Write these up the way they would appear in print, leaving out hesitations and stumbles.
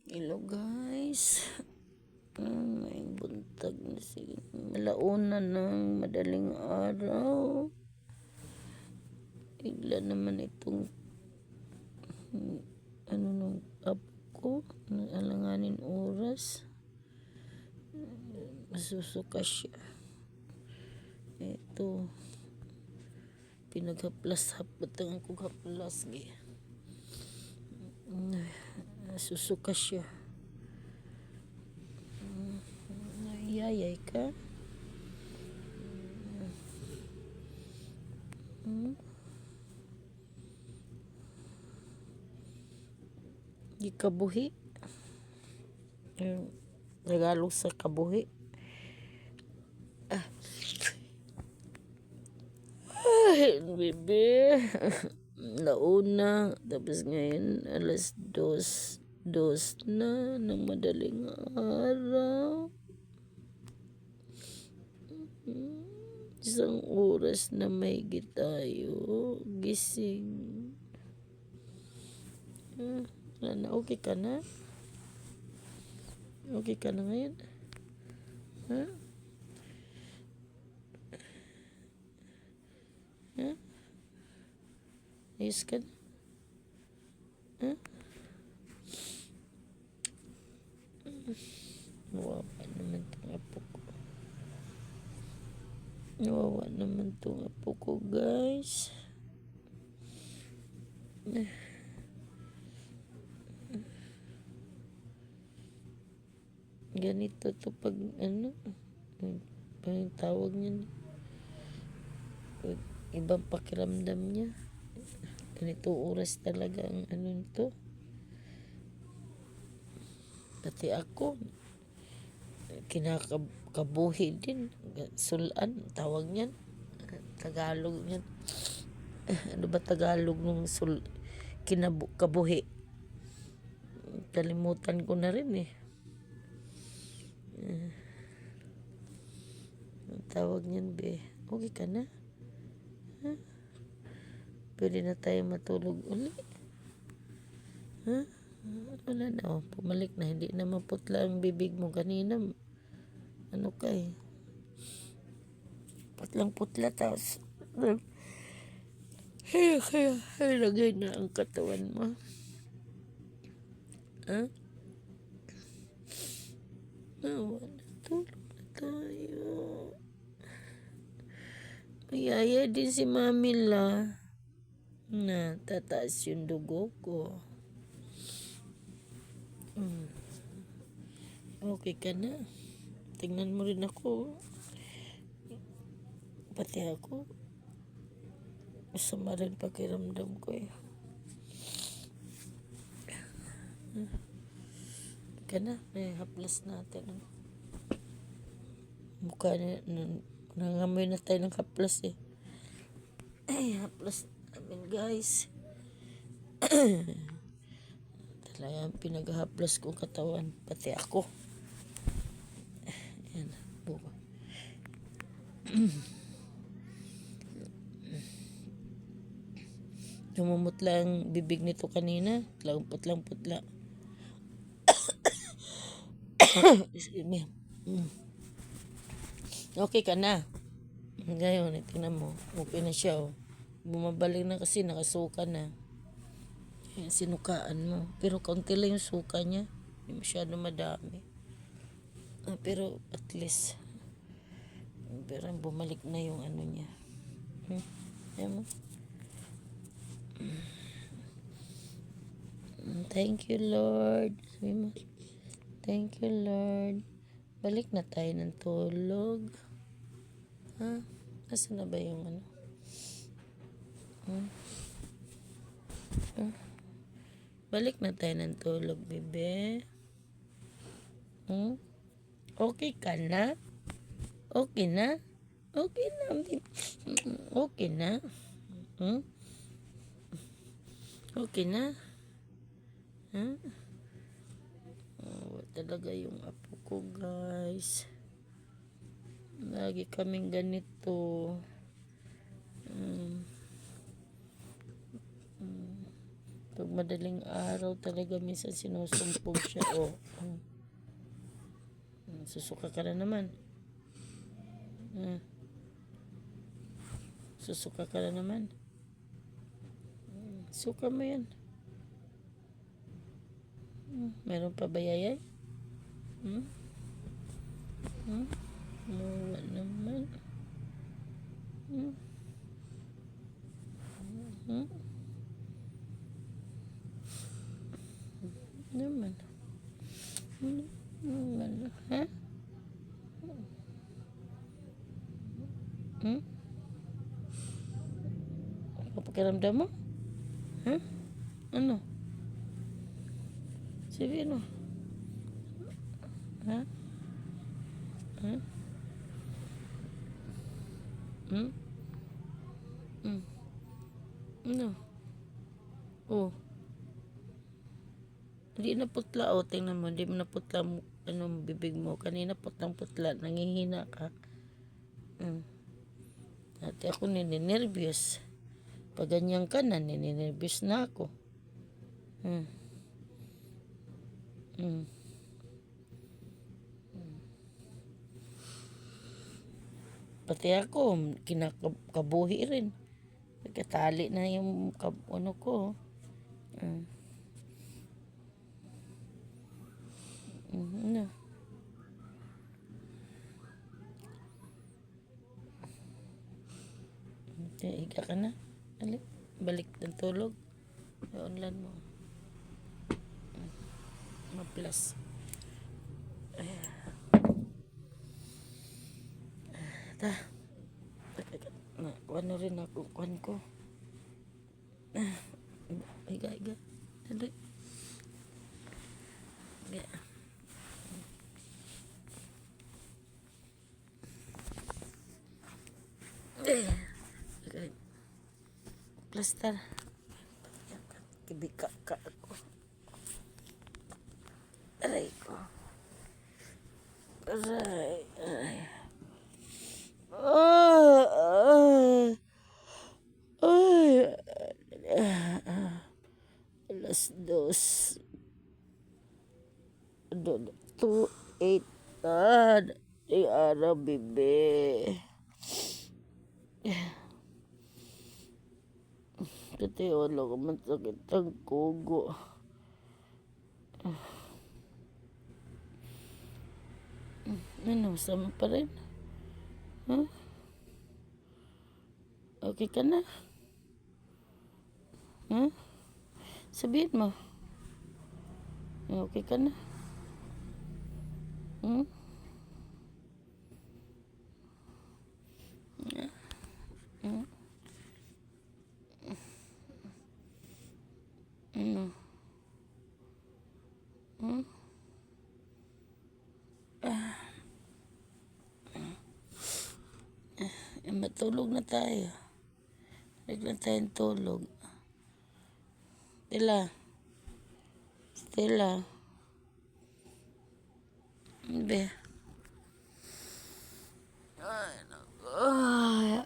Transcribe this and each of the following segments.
Hello guys. May buntag na sige. Malauna ng madaling araw. Igla naman itong nung apo ko ng alanganin oras. Masusuka siya. Ito. Pinaghaplas-hapot ang akong haplas. Susuka siya. Yayay ka? Di kabuhi. Tagalog sa kabuhi. Ay, bebe. Nauna. Tapos ngayon, alas 2 na ng madaling araw. Isang oras na may tayo gising. Okay ka na? Okay ka na ngayon? Ha? Ha? Ayos ka na? Ha? Nawawa naman itong apo ko. Nawawa naman itong apo ko, guys. Ganito to pag pag tawag niya, ibang pakiramdam niya. Ganito oras talaga ang nito. Pati ako kinakabuhi din. Sulan tawag niyan. Tagalog niyan. Ano ba Tagalog nung kabuhi? Kalimutan ko na rin eh. Tawag niyan, be. Okay ka na? Ha? Pwede na tayo matulog ulit. Ha? Wala na. Oh, pumalik na. Hindi na maputla ang bibig mo kanina. Ano ka eh? Putlang-putla. Tapos kaya lagay na ang katawan mo. Ha? Wala. Tulog na tayo. Mayaya din si Mami la. Na, tataas yung dugo ko. Okay ka na? Tingnan mo rin ako. Pati ako. Masama rin pakiramdam ko eh. Ka na? Haplas natin. Mukha na, nangamoy na tayo ng haplas eh. Ay, haplas namin guys. Talagang pinaghaplas kong katawan. Pati ako. Ayan, buka. Lumumutla ang bibig nito kanina. Putlang-putla. Excuse me. Okay ka na? Ngayon, tingnan mo. Okay na siya. Oh. Bumabalik na kasi nakasuka na. Ayan, sinukaan mo. Pero kaunti lang yung suka niya. Hindi masyado madami. Pero at least. Pero bumalik na yung ano niya. Ayan mo. Thank you, Lord. Thank you, Lord. Balik na tayo ng tulog. Ha? Nasaan na ba yung ano? Balik na tayo ng tulog, bebe. Okay ka na? Okay na? Okay na, bebe. Okay na? Okay na? Talaga yung apo ko, guys. Lagi kaming ganito. Pag madaling araw talaga minsan sinusumpong siya. Oh. Susuka ka na naman. Susuka ka na naman. Suka mo yan. Meron pa ba yayay? Wala naman. Naman. Naman. Ha? Papakiramdam mo? Ha? Ano? Sabihin mo. Ha? Ha? Ano? Oh. Hindi na putla. Oh, tingnan mo. Hindi mo na putla bibig mo. Kanina putlang putla. Nangihina ka. Dati ako nininervyos. Pag ganyan ka na, nininervyos na ako. Pati ako, kinakabuhi rin. Nagkatali na yung ano ko. Ano? Higa ka na. Balik ng tulog. I-online mo. Ma-plus. Ano rin ako, kuhan ko. Higa. Dali. Higa. Okay. Plaster. Kibika ka ako. Aray ko. Aray. Alas 2. 2:08. Di araw, bebe. Kasi wala ko man sakit ang kugo. Ano, sama pa rin? Okay ka na? Sabihin mo. Okay ka na? Matulog na tayo. Biglang tayong tulog. Stella. Be. Ay, naku. Ay.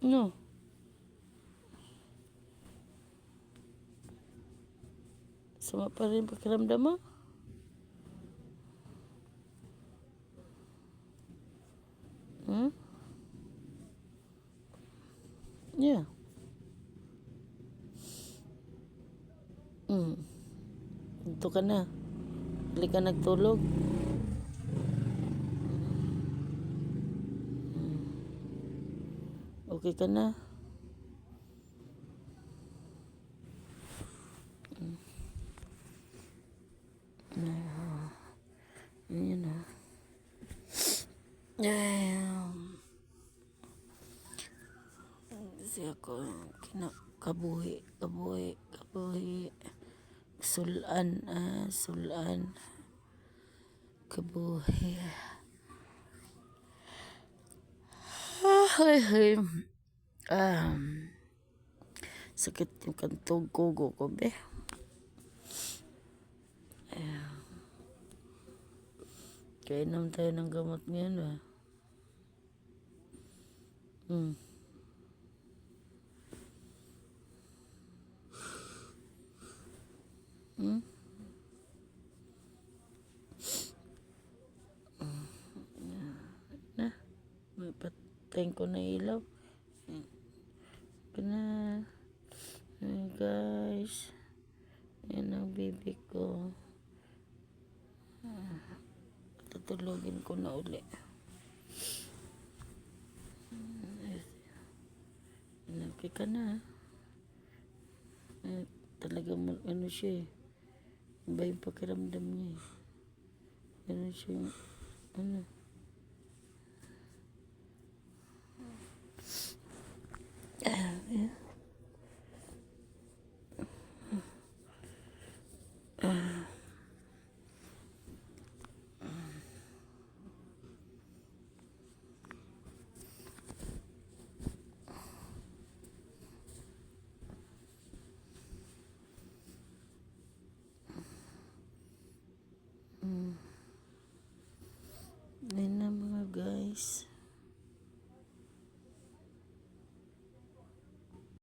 No. Sama pa rin pakiramdam mo? Yeah. Ito ka na. Hindi ka nagtulog. Okay ka na? Ayan na. Kasi ako kabuhi. Sulan. Kabuhi. Sakit yung kantog kugo ko, be. Kainom tayo ng gamot ngayon ba? Hmm. Hmm? Na, mapatayin ko na ilaw. Ito na. Ay, guys. Yan ang baby ko. Tutulogin ko na uli. Okay ka na. Talaga mo, ano siya eh. Iba yung pakiramdam niya eh. Ganun siya, ano. Ayun na mga guys.